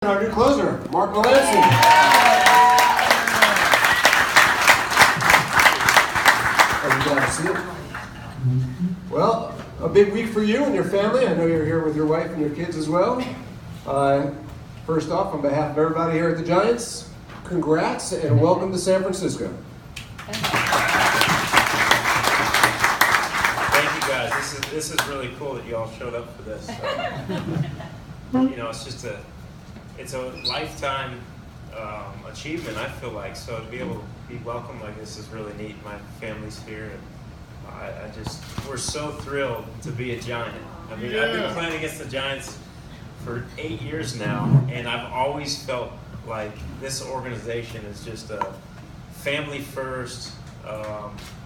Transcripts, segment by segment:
Our new closer, Mark Melancon. Well, a big week for you and your family. I know you're here with your wife and your kids as well. First off, on behalf of everybody here at the Giants, congrats and welcome to San Francisco. Thank you guys. This is really cool that you all showed up for this. You know, it's a lifetime achievement, I feel like. So to be able to be welcomed like this is really neat. My family's here, and we're so thrilled to be a Giant. I mean, I've been playing against the Giants for 8 years now, and I've always felt like this organization is just a family first,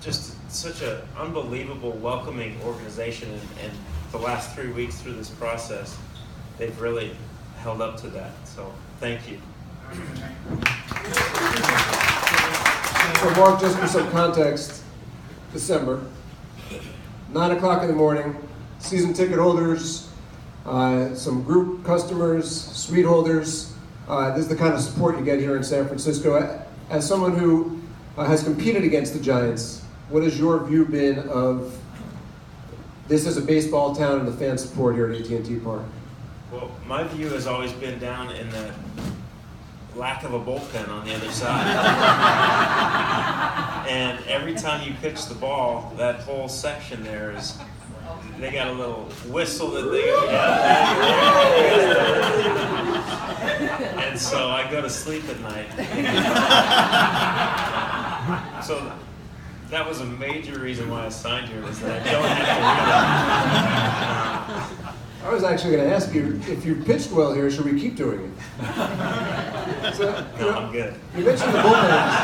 just such an unbelievable, welcoming organization. And the last 3 weeks through this process, they've really held up to that. So thank you. So Mark, just for some context, December, 9 o'clock in the morning, season ticket holders, some group customers, suite holders. This is the kind of support you get here in San Francisco. As someone who has competed against the Giants, what has your view been of this as a baseball town and the fan support here at AT&T Park? Well, my view has always been down in the lack of a bullpen on the other side. And every time you pitch the ball, that whole section there they got a little whistle that they and so I go to sleep at night. So that was a major reason why I signed here, was that I don't have to hear that. I was actually going to ask you, if you pitched well here, should we keep doing it? So, no, I'm good. You mentioned the bullpens.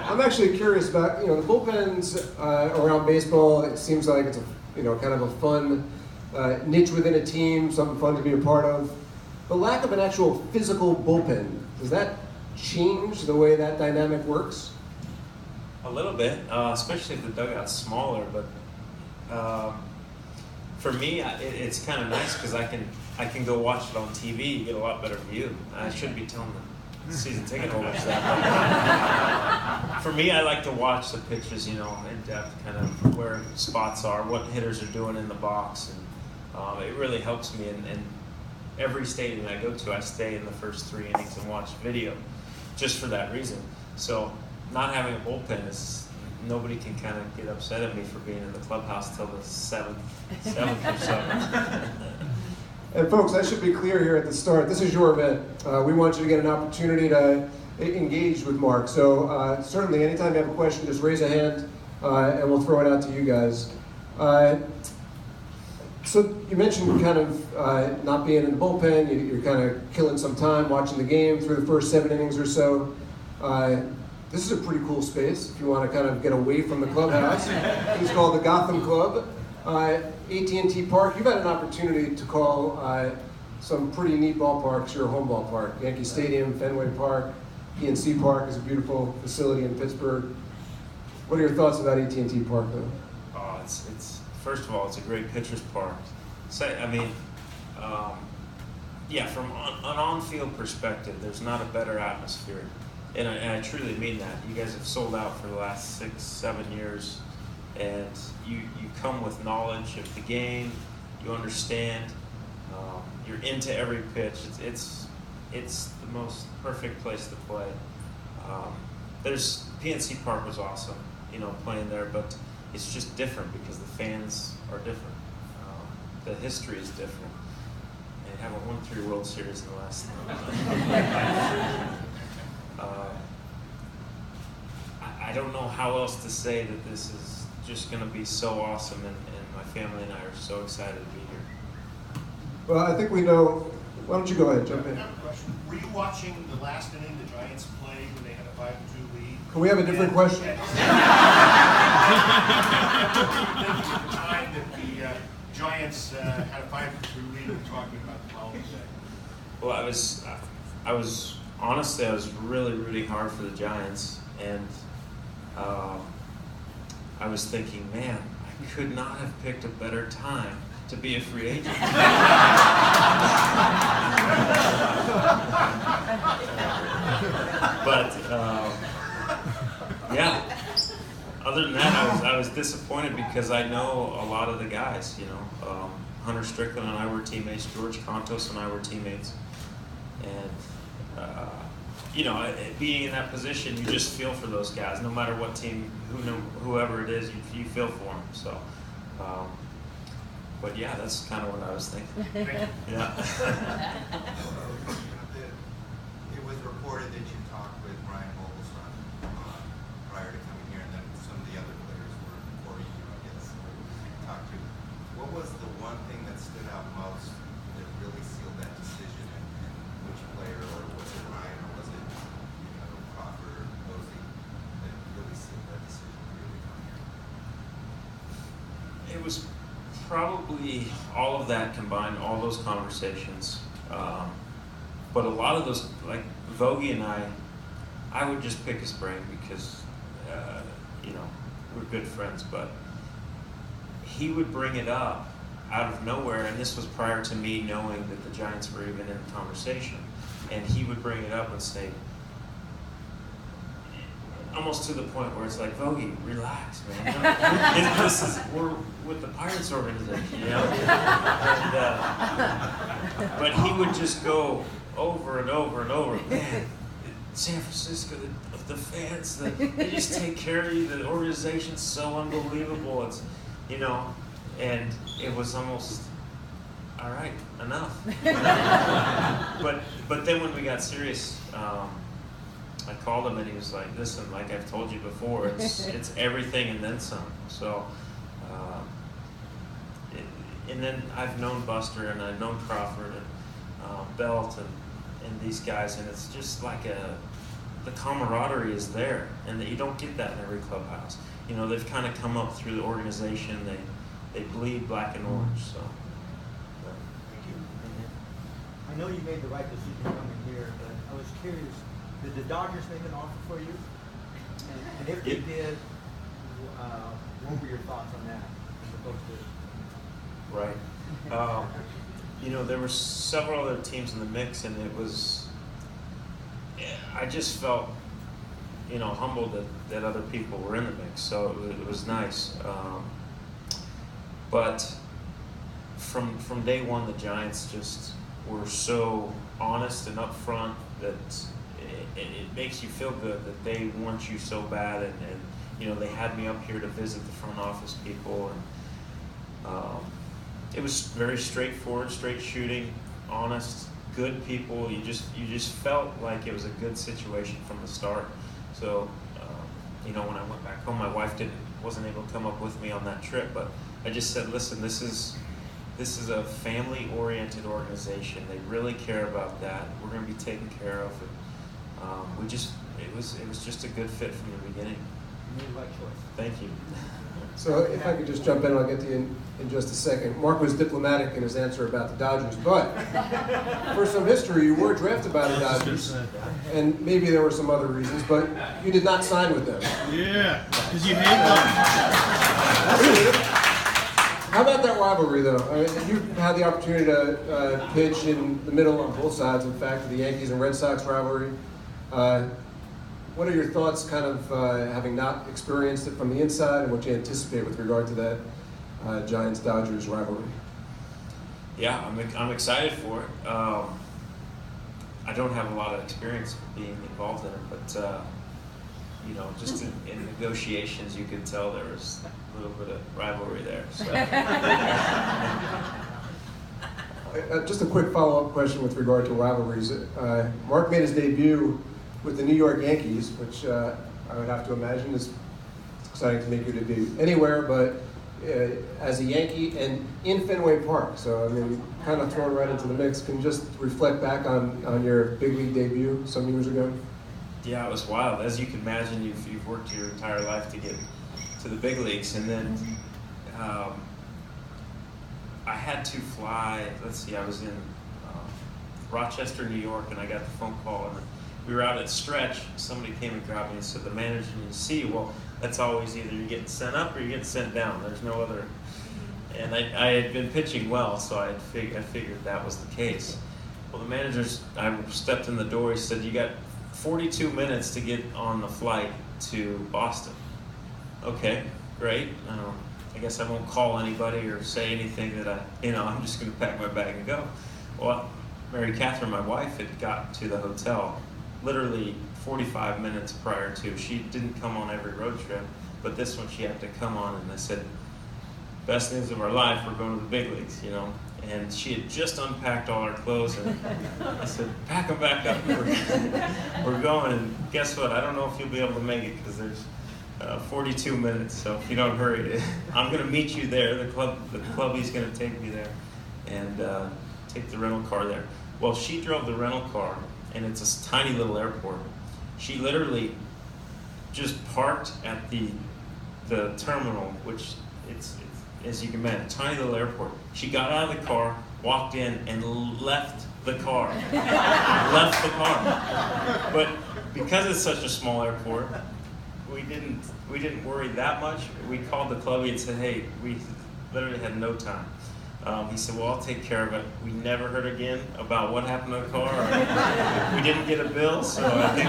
I'm actually curious about, the bullpens around baseball. It seems like it's kind of a fun niche within a team, something fun to be a part of. The lack of an actual physical bullpen, does that change the way that dynamic works? A little bit, especially if the dugout's smaller, but for me, it's kind of nice because I can go watch it on TV. You get a lot better view. I shouldn't be telling the season ticket holders that. But for me, I like to watch the pitches, in depth, kind of where spots are, what hitters are doing in the box, and it really helps me. And every stadium I go to, I stay in the first 3 innings and watch video, just for that reason. So not having a bullpen is, nobody can kind of get upset at me for being in the clubhouse till the seventh or so. And folks, I should be clear here at the start. This is your event. We want you to get an opportunity to engage with Mark. So certainly, anytime you have a question, just raise a hand, and we'll throw it out to you guys. So you mentioned kind of not being in the bullpen. You're kind of killing some time watching the game through the first 7 innings or so. This is a pretty cool space if you want to kind of get away from the clubhouse. It's called the Gotham Club. AT&T Park, you've had an opportunity to call some pretty neat ballparks your home ballpark. Yankee Stadium, Fenway Park, PNC Park is a beautiful facility in Pittsburgh. What are your thoughts about AT&T Park, though? Oh, it's first of all, it's a great pitcher's park. From an on-field perspective, there's not a better atmosphere. And I truly mean that. You guys have sold out for the last 6-7 years, and you come with knowledge of the game. You understand. You're into every pitch. It's the most perfect place to play. PNC Park was awesome, playing there, but it's just different because the fans are different. The history is different. They haven't won 3 World Series in the last. I don't know how else to say that this is just going to be so awesome, and my family and I are so excited to be here. Well, I think we know. Why don't you go ahead, jump in? I have a question. Were you watching the last inning the Giants played when they had a 5-2 lead? Can we have a different question? At the time that the Giants had a 5-2 lead, we're talking about the following day. Well, I was honestly, I was really rooting hard for the Giants, and I was thinking, man, I could not have picked a better time to be a free agent. other than that, I was disappointed because I know a lot of the guys. You know, Hunter Strickland and I were teammates. George Contos and I were teammates. And you know, being in that position, you just feel for those guys. No matter what team, whoever it is, you feel for them. So, but yeah, that's kind of what I was thinking. Yeah. It was reported that you talked with Ryan Vogelsson prior to coming here, and then some of the other players were before you, I guess, talked to. What was the one thing that stood out most that really sealed that decision, and which player, or was it Ryan, or was it, Crawford, Posey, that really sealed that decision for you to come here? It was probably all of that combined, all those conversations. But a lot of those, like Vogie and I would just pick his brain because, you know, we're good friends, but he would bring it up out of nowhere, and this was prior to me knowing that the Giants were even in the conversation. And he would bring it up and say, almost to the point where it's like, Vogie, relax, man. We're with the Pirates organization, you know? And, but he would just go over and over and over, man, San Francisco, the fans, they just take care of you. The organization's so unbelievable. It's, you know, and it was almost, all right, enough. But then when we got serious, I called him and he was like, listen, like I've told you before, it's everything and then some. So, and then I've known Buster and I've known Crawford and Belt and these guys, and it's just like the camaraderie is there, and that you don't get that in every clubhouse. You know, they've kind of come up through the organization. They bleed black and orange. So. Thank you. I know you made the right decision coming here, but I was curious, did the Dodgers make an offer for you? And if they did, what were your thoughts on that as opposed to? Right. You know, there were several other teams in the mix, and it was, I just felt, you know, humbled that other people were in the mix, so it was nice. But from day one, the Giants just were so honest and upfront that it makes you feel good that they want you so bad, and you know, they had me up here to visit the front office people, and it was very straightforward, straight shooting, honest, good people. You just felt like it was a good situation from the start. So, you know, when I went back home, my wife wasn't able to come up with me on that trip, but I just said, listen, this is a family-oriented organization. They really care about that. We're going to be taken care of. And, it was just a good fit from the beginning. You made the right choice. Thank you. So if I could just jump in, I'll get to you in just a second. Mark was diplomatic in his answer about the Dodgers, but for some history, you were drafted by the Dodgers, and maybe there were some other reasons, but you did not sign with them. Yeah, because you hate them. How about that rivalry, though? I mean, you had the opportunity to pitch in the middle on both sides, in fact, of the Yankees and Red Sox rivalry. What are your thoughts, kind of having not experienced it from the inside, and what you anticipate with regard to that Giants-Dodgers rivalry? Yeah, I'm excited for it. I don't have a lot of experience being involved in it, but you know, just in negotiations, you could tell there was a little bit of rivalry there. So. Just a quick follow-up question with regard to rivalries. Mark made his debut with the New York Yankees, which I would have to imagine is exciting to make your debut anywhere, but as a Yankee and in Fenway Park. So, I mean, kind of thrown right into the mix. Can you just reflect back on your big league debut some years ago? Yeah, it was wild. As you can imagine, you've worked your entire life to get to the big leagues, and then I had to fly. Let's see, I was in Rochester, New York, and I got the phone call, and we were out at stretch. Somebody came and grabbed me and said, the manager needs to see you. Well, that's always either you're getting sent up or you're getting sent down. There's no other. And I had been pitching well, so I figured that was the case. Well, the manager's, I stepped in the door. He said, you got 42 minutes to get on the flight to Boston. okay, great. I guess I won't call anybody or say anything that I'm just going to pack my bag and go. Well, Mary Catherine, my wife, had got to the hotel literally 45 minutes prior to. She didn't come on every road trip, but this one she had to come on, and I said, best news of our life, we're going to the big leagues, And she had just unpacked all our clothes, and I said, pack them back up, we're going. And guess what? I don't know if you'll be able to make it because there's 42 minutes, so if you don't hurry, I'm going to meet you there. The clubbie's going to take me there and take the rental car there. Well, she drove the rental car, and it's a tiny little airport. She literally just parked at the terminal, which it's as you can imagine, tiny little airport. She got out of the car, walked in, and left the car. Left the car. But because it's such a small airport, we didn't worry that much. We called the clubby and said, hey, we literally had no time. He said, well, I'll take care of it. We never heard again about what happened to the car. We didn't get a bill, so I think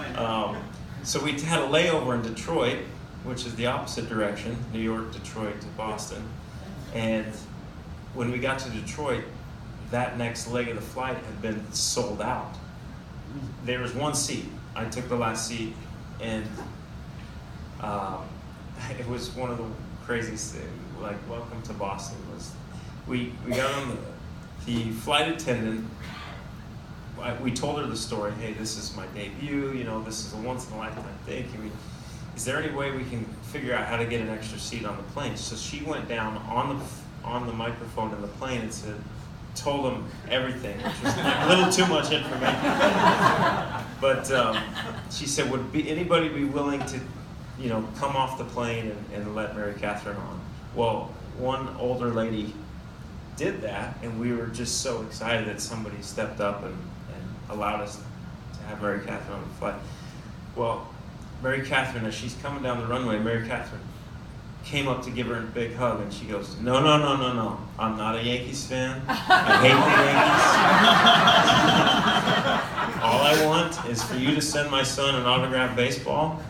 we're all right. So we had a layover in Detroit, which is the opposite direction, New York, Detroit to Boston. And when we got to Detroit, that next leg of the flight had been sold out. There was one seat. I took the last seat, and it was one of the craziest things. Like, welcome to Boston. We got on the flight attendant. We told her the story. Hey, this is my debut. This is a once in a lifetime thing. Is there any way we can figure out how to get an extra seat on the plane? So she went down on the microphone in the plane and told them everything, which was a little too much information. But she said, would anybody be willing to, come off the plane and let Mary Catherine on? Well, one older lady did that, and we were just so excited that somebody stepped up and allowed us to have Mary Catherine on the flight. Well, Mary Catherine, as she's coming down the runway, Mary Catherine came up to give her a big hug, and she goes, no, I'm not a Yankees fan. I hate the Yankees. All I want is for you to send my son an autographed baseball,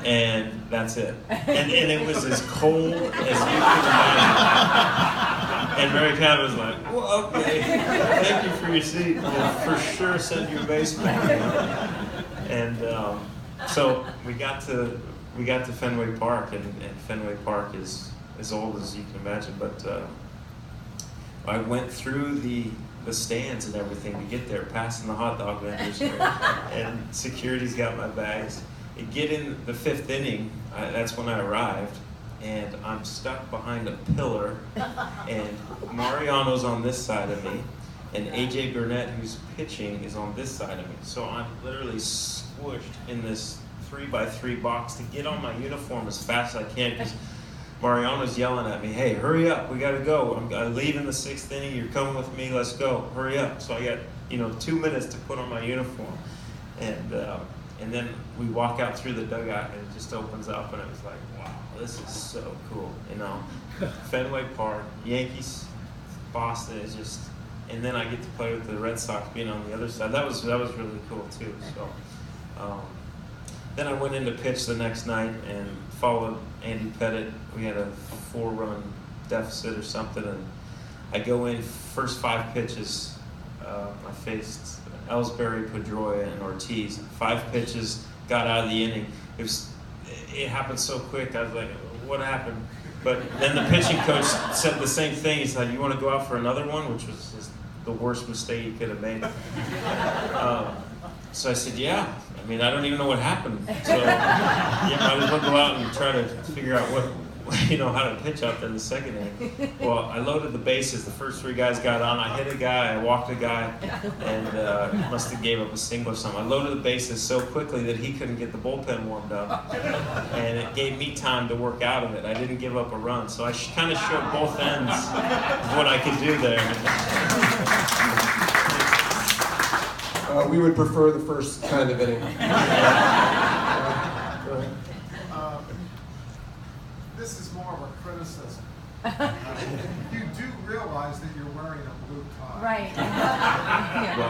and that's it. And it was as cold as you could imagine. And Mary Catherine was like, well, okay, thank you for your seat. We'll for sure send you a baseball. And so we got to Fenway Park, and Fenway Park is as old as you can imagine. But I went through the stands and everything to get there, passing the hot dog vendors, and security's got my bags. And get in the fifth inning, that's when I arrived, and I'm stuck behind a pillar, and Mariano's on this side of me, and AJ Burnett, who's pitching, is on this side of me. So I'm literally squished in this 3x3 box to get on my uniform as fast as I can, because Mariano's yelling at me, hey, hurry up, we gotta go. I'm leaving the sixth inning, you're coming with me, let's go, hurry up. So I got 2 minutes to put on my uniform. And then we walk out through the dugout, and it just opens up, and it was like, wow, this is so cool, Fenway Park, Yankees, Boston is just, and then I get to play with the Red Sox being on the other side. That was really cool too. So then I went in to pitch the next night and followed Andy Pettit. We had a 4-run deficit or something, and I go in, first 5 pitches, I faced Ellsbury, Pedroia, and Ortiz. 5 pitches, got out of the inning. It happened so quick, I was like, what happened? But then the pitching coach said the same thing. He said, you want to go out for another one? Which was just the worst mistake you could have made. So I said, yeah. I mean, I don't even know what happened. So you might as well go out and try to figure out how to pitch out there in the second inning. Well, I loaded the bases. The first 3 guys got on. I hit a guy, I walked a guy, and must have gave up a single or something. I loaded the bases so quickly that he couldn't get the bullpen warmed up. And it gave me time to work out of it. I didn't give up a run. So I kind of showed both ends of what I could do there. We would prefer the first kind of inning. This is more of a criticism. You do realize that you're wearing a blue tie. Right.